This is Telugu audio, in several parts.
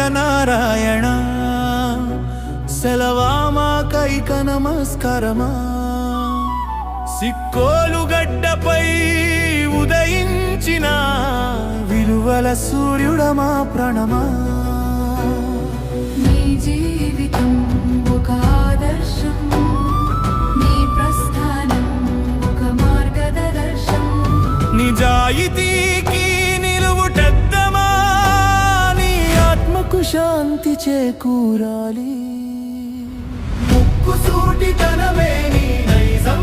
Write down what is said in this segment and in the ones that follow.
సూర్యనారాయణ సెలవా మాకైక నమస్కారమా. సిక్కోలు గడ్డపై ఉదయించిన విలువల సూర్యుడమా ప్రణమా. నీ జీవితం ఒక ఆదర్శం, నీ ప్రస్థానం ఒక మార్గదర్శం. నిజాయితీకి నిలువుటద్దమా, నీ ఆత్మకు శాంతి చేకూరాలి. ముక్కుసూటితనమే నీ నైజం,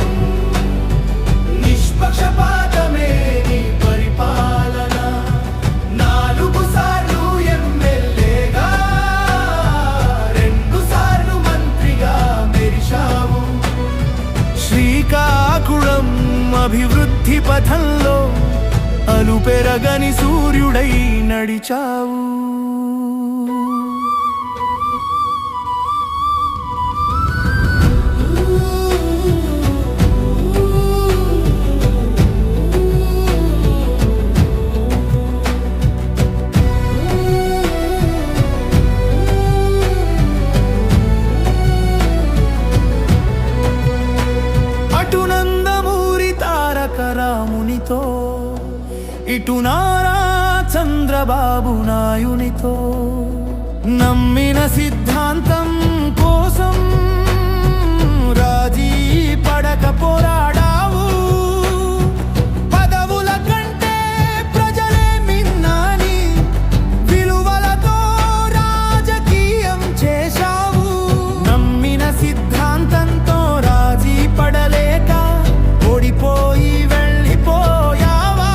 నిష్పక్షపాతమే నీ పరిపాలన. 4 సార్లు ఎమ్మెల్యేగా, 2 సార్లు మంత్రిగా మెరిశావు. శ్రీకాకుళం అభివృద్ధి పథంలో అలుపెరగని సూర్యుడై నడిచావు. అటు నందమూరి తారక రామునితో, ఇటు నారా చంద్రబాబు నాయునితో నమ్మిన సిద్ధాంతం కోసం రాజీ పడక పోరాడావు. పదవుల కంటే ప్రజలే మిన్నాని విలువలతో రాజకీయం చేశావు. నమ్మిన సిద్ధాంతంతో రాజీ పడలేక ఓడిపోయి వెళ్ళిపోయావా.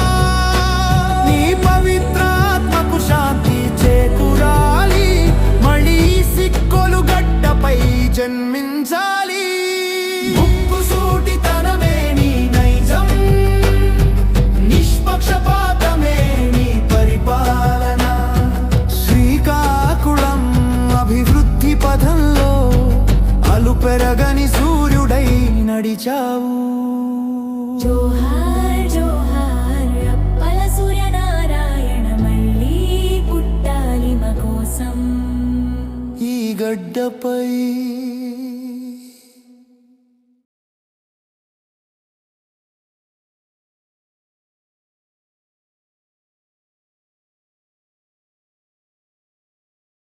నీ పవిత్రాత్మకు శాంతి చేకూరాలి, మళ్ళీ సిక్కోలు గడ్డపై జన్మించాలి. ముక్కుసూటితనమే నీ నైజం, నిష్పక్షపాతమే నీ పరిపాలన. శ్రీకాకుళం అభివృద్ధి పథంలో అలుపెరగని సూర్యుడై నడిచావు. జోహార్ జోహార్ అప్పల సూర్యనారాయణ, మళ్ళీ పుట్టాలి మా కోసం. ఈ గడ్డపై